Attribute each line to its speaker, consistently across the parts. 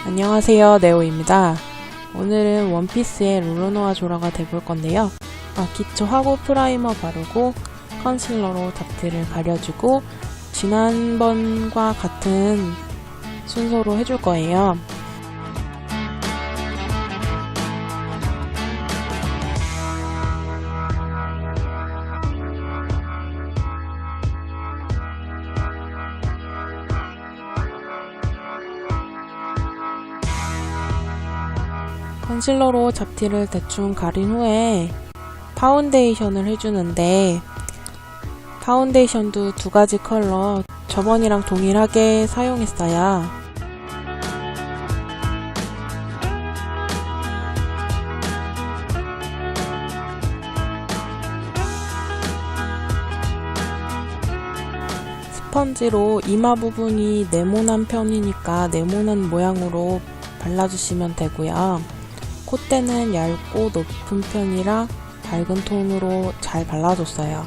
Speaker 1: 안녕하세요, 네오입니다. 오늘은 원피스의 룰루노아 조라가 돼볼 건데요. 기초하고 프라이머 바르고 컨실러로 잡티를 가려주고 지난번과 같은 순서로 해줄 거예요. 컨실러로 잡티를 대충 가린 후에 파운데이션을 해주는데 파운데이션도 두 가지 컬러 저번이랑 동일하게 사용했어요. 스펀지로 이마 부분이 네모난 편이니까 네모난 모양으로 발라주시면 되고요. 콧대는 얇고 높은 편이라 밝은 톤으로 잘 발라줬어요.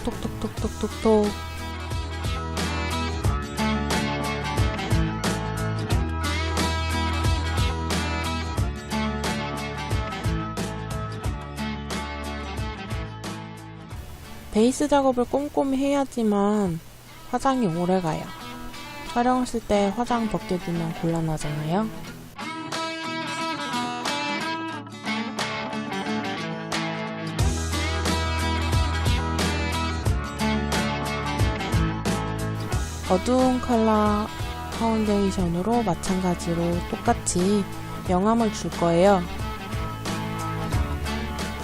Speaker 1: 톡톡톡톡톡톡톡. 베이스 작업을 꼼꼼히 해야지만 화장이 오래가요. 촬영했을 때 화장 벗겨두면 곤란하잖아요. 어두운 컬러 파운데이션으로 마찬가지로 똑같이 영함을 줄 거예요.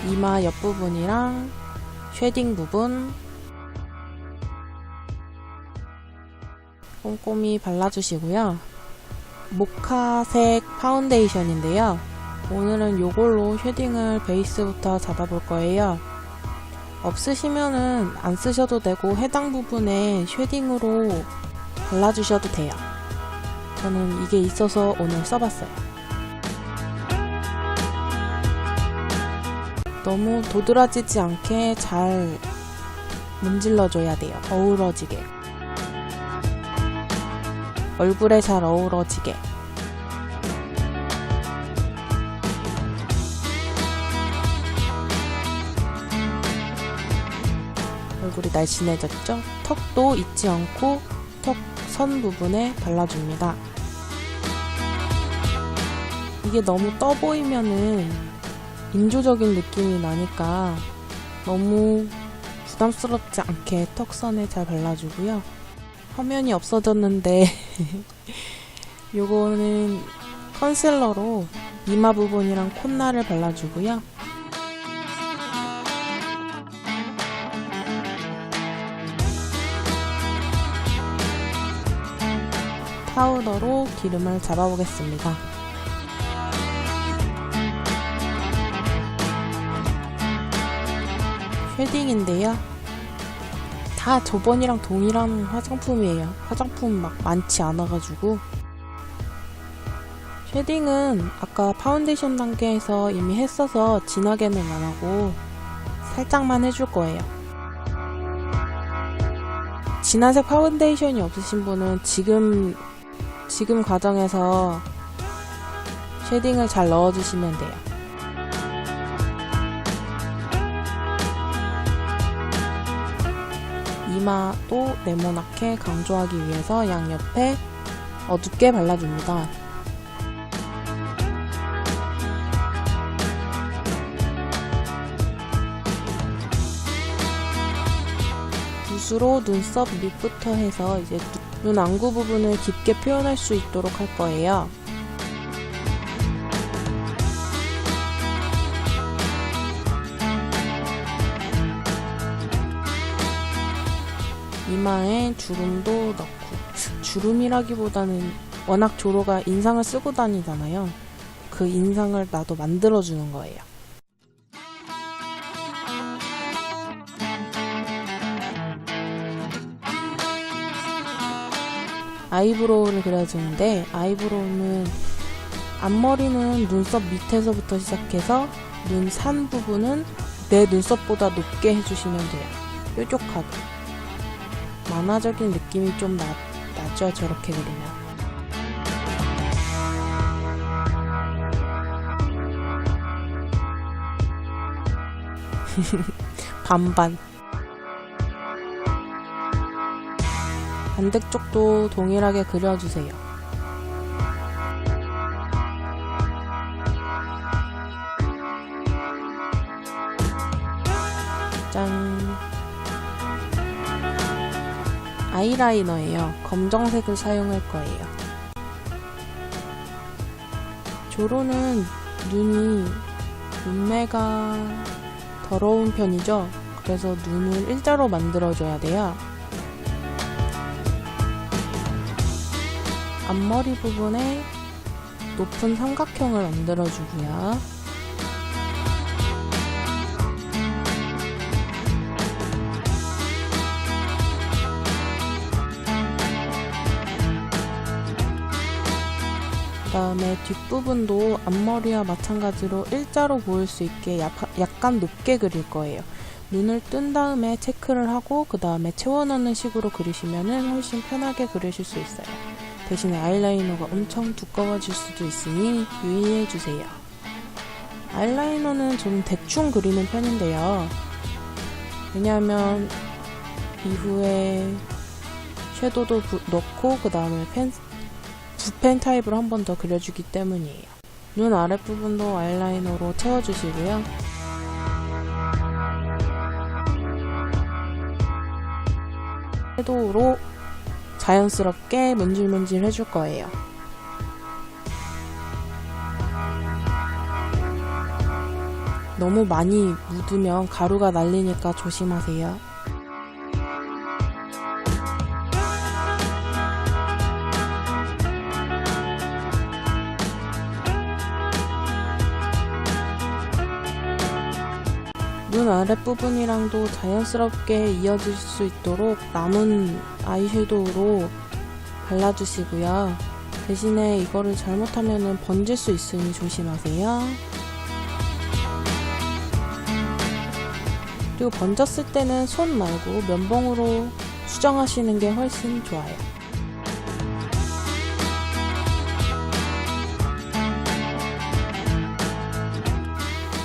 Speaker 1: 이마 옆부분이랑 쉐딩 부분 꼼꼼히 발라주시고요. 모카색 파운데이션인데요. 오늘은 요걸로 쉐딩을 베이스부터 잡아볼 거예요. 없으시면은 안 쓰셔도 되고 해당 부분에 쉐딩으로 발라주셔도 돼요. 저는 이게 있어서 오늘 써봤어요. 너무 도드라지지 않게 잘 문질러줘야 돼요. 어우러지게. 얼굴에 잘 어우러지게. 얼굴이 날씬해졌죠? 턱도 잊지 않고 턱 선 부분에 발라줍니다. 이게 너무 떠 보이면은 인조적인 느낌이 나니까 너무 부담스럽지 않게 턱선에 잘 발라주고요. 화면이 없어졌는데 요거는 컨실러로 이마 부분이랑 콧날을 발라주고요. 파우더로 기름을 잡아보겠습니다. 쉐딩인데요. 다 저번이랑 동일한 화장품이에요. 화장품 막 많지 않아가지고. 쉐딩은 아까 파운데이션 단계에서 이미 했어서 진하게는 안하고 살짝만 해줄 거예요. 진한색 파운데이션이 없으신 분은 지금 과정에서 쉐딩을 잘 넣어주시면 돼요. 이마도 네모나게 강조하기 위해서 양옆에 어둡게 발라줍니다. 붓으로 눈썹 밑부터 해서 이제 눈 안구 부분을 깊게 표현할 수 있도록 할 거예요. 이마에 주름도 넣고, 주름이라기보다는 워낙 조로가 인상을 쓰고 다니잖아요. 그 인상을 나도 만들어주는 거예요. 아이브로우를 그려주는데 아이브로우는 앞머리는 눈썹 밑에서부터 시작해서 눈 산 부분은 내 눈썹보다 높게 해주시면 돼요. 뾰족하게. 만화적인 느낌이 좀 나죠, 저렇게 그리면. 반반. 반대쪽도 동일하게 그려주세요. 짠. 아이라이너예요. 검정색을 사용할 거예요. 조로는 눈매가 더러운 편이죠. 그래서 눈을 일자로 만들어줘야 돼요. 앞머리 부분에 높은 삼각형을 만들어주고요. 그 다음에 뒷부분도 앞머리와 마찬가지로 일자로 보일 수 있게 약간 높게 그릴 거예요. 눈을 뜬 다음에 체크를 하고 그 다음에 채워넣는 식으로 그리시면 훨씬 편하게 그리실 수 있어요. 대신에 아이라이너가 엄청 두꺼워질 수도 있으니 유의해주세요. 아이라이너는 저는 대충 그리는 편인데요. 왜냐하면 이후에 섀도우도 넣고 그 다음에 붓펜 타입으로 한 번 더 그려주기 때문이에요. 눈 아랫부분도 아이라이너로 채워주시고요. 섀도우로 자연스럽게 문질문질 해줄 거예요. 너무 많이 묻으면 가루가 날리니까 조심하세요. 눈 아랫부분이랑도 자연스럽게 이어질 수 있도록 남은 아이섀도우로 발라주시고요. 대신에 이거를 잘못하면 번질 수 있으니 조심하세요. 그리고 번졌을 때는 손 말고 면봉으로 수정하시는 게 훨씬 좋아요.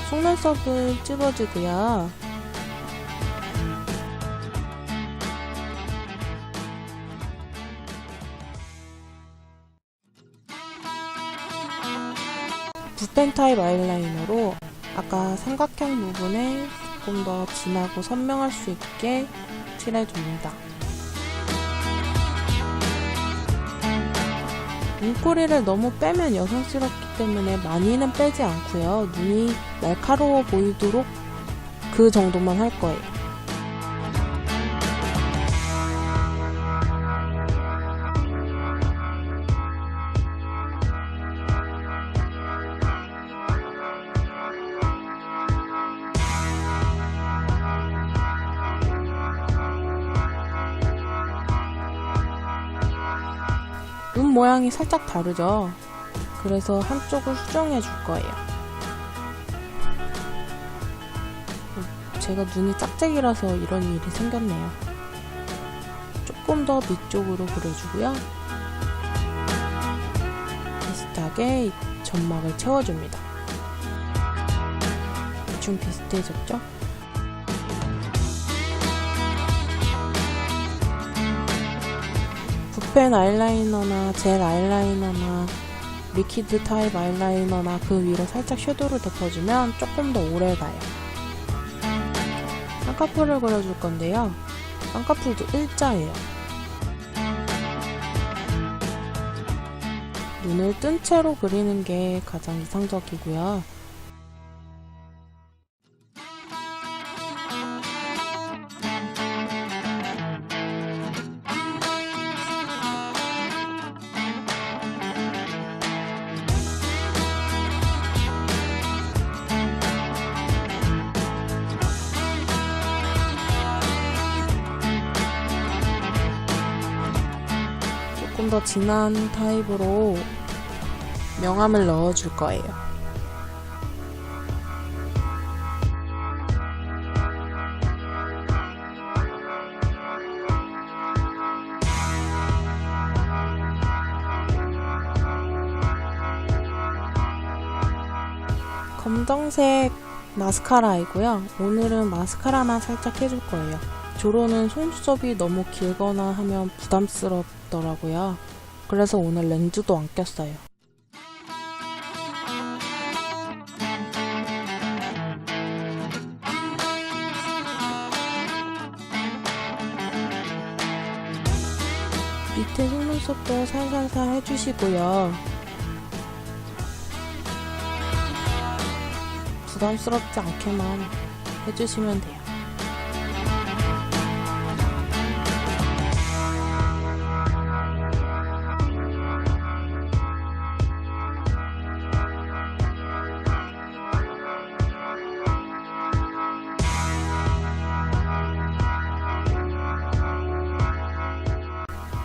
Speaker 1: 속눈썹을 찝어주고요. 붓펜 타입 아이라이너로 아까 삼각형 부분에 조금 더 진하고 선명할 수 있게 칠해줍니다. 눈꼬리를 너무 빼면 여성스럽기 때문에 많이는 빼지 않고요. 눈이 날카로워 보이도록 그 정도만 할 거예요. 눈 모양이 살짝 다르죠? 그래서 한쪽을 수정해 줄 거예요. 제가 눈이 짝짝이라서 이런 일이 생겼네요. 조금 더 밑쪽으로 그려주고요. 비슷하게 점막을 채워줍니다. 대충 비슷해졌죠? 붓펜 아이라이너나 젤 아이라이너나 리퀴드 타입 아이라이너나 그 위로 살짝 섀도우를 덮어주면 조금 더 오래가요. 쌍꺼풀을 그려줄 건데요. 쌍꺼풀도 일자예요. 눈을 뜬 채로 그리는 게 가장 이상적이고요. 조금 더 진한 타입으로 명암을 넣어줄 거예요. 검정색 마스카라이고요. 오늘은 마스카라만 살짝 해줄 거예요. 조로는 속눈썹이 너무 길거나 하면 부담스럽더라고요. 그래서 오늘 렌즈도 안 꼈어요. 밑에 속눈썹도 살살살 해주시고요. 부담스럽지 않게만 해주시면 돼요.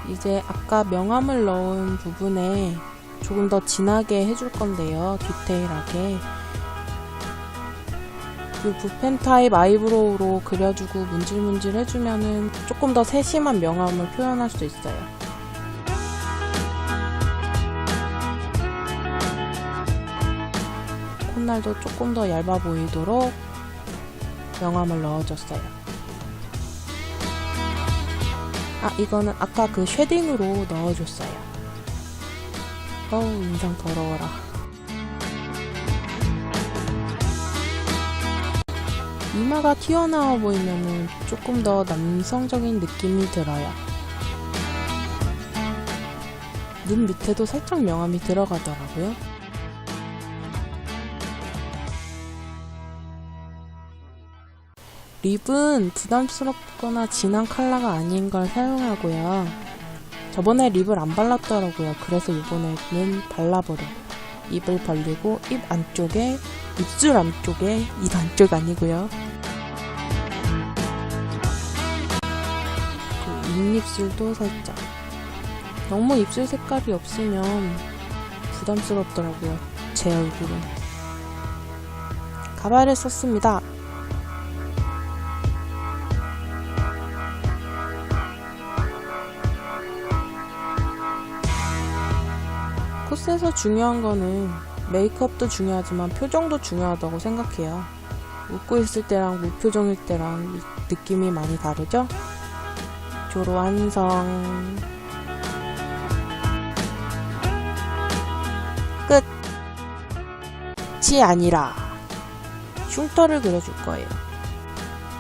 Speaker 1: 이제 아까 명암을 넣은 부분에 조금 더 진하게 해줄 건데요. 디테일하게. 이 붓펜 타입 아이브로우로 그려주고 문질문질 해주면은 조금 더 세심한 명암을 표현할 수 있어요. 콧날도 조금 더 얇아 보이도록 명암을 넣어줬어요. 이거는 아까 그 쉐딩으로 넣어줬어요. 어우, 인상 더러워라. 이마가 튀어나와 보이면은 조금 더 남성적인 느낌이 들어요. 눈 밑에도 살짝 명암이 들어가더라고요. 립은 부담스럽거나 진한 컬러가 아닌 걸 사용하고요. 저번에 립을 안 발랐더라고요. 그래서 이번에는 발라버려요. 입을 벌리고 입 안쪽에, 입술 안쪽에, 입 안쪽 아니고요. 윗입술도 살짝. 너무 입술 색깔이 없으면 부담스럽더라고요. 제 얼굴은. 가발을 썼습니다. 콧에서 중요한 거는 메이크업도 중요하지만 표정도 중요하다고 생각해요. 웃고 있을 때랑 무표정일 때랑 느낌이 많이 다르죠? 조로 완성. 끝이 아니라 흉터를 그려줄 거예요.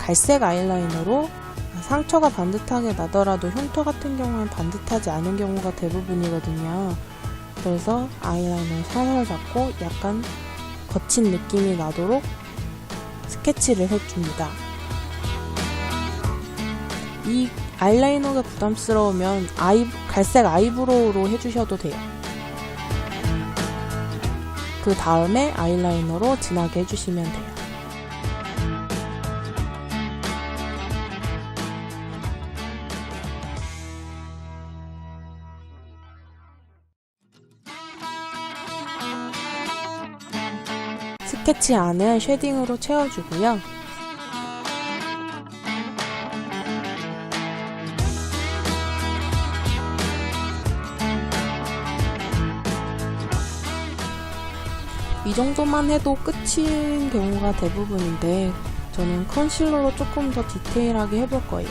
Speaker 1: 갈색 아이라이너로 상처가 반듯하게 나더라도 흉터 같은 경우는 반듯하지 않은 경우가 대부분이거든요. 그래서 아이라이너를 살살 잡고 약간 거친 느낌이 나도록 스케치를 해줍니다. 이 아이라이너가 부담스러우면 갈색 아이브로우로 해주셔도 돼요. 그 다음에 아이라이너로 진하게 해주시면 돼요. 스케치 안을 쉐딩으로 채워주고요. 이 정도만 해도 끝인 경우가 대부분인데 저는 컨실러로 조금 더 디테일하게 해볼 거예요.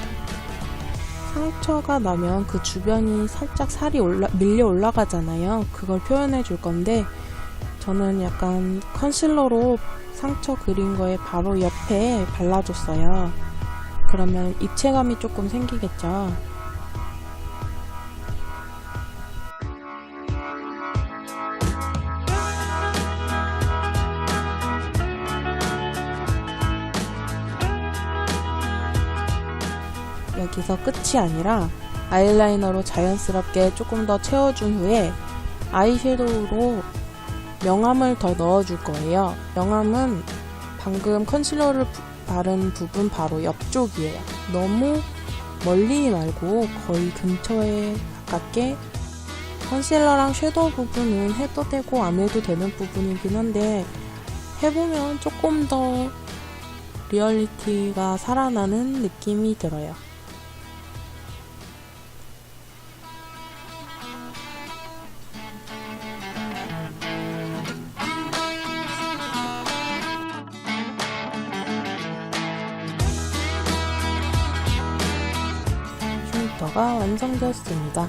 Speaker 1: 상처가 나면 그 주변이 살짝 살이 밀려 올라가잖아요. 그걸 표현해 줄 건데 저는 약간 컨실러로 상처 그린 거에 바로 옆에 발라줬어요. 그러면 입체감이 조금 생기겠죠. 여기서 끝이 아니라 아이라이너로 자연스럽게 조금 더 채워준 후에 아이섀도우로 명암을 더 넣어줄 거예요. 명암은 방금 컨실러를 바른 부분 바로 옆쪽이에요. 너무 멀리 말고 거의 근처에 가깝게. 컨실러랑 섀도우 부분은 해도 되고 안 해도 되는 부분이긴 한데 해보면 조금 더 리얼리티가 살아나는 느낌이 들어요. 아이라이너가 완성되었습니다.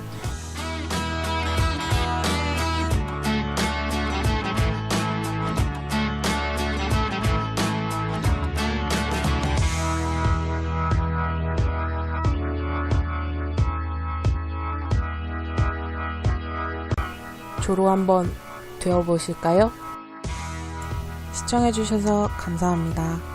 Speaker 1: 조로 한번 되어보실까요? 시청해주셔서 감사합니다.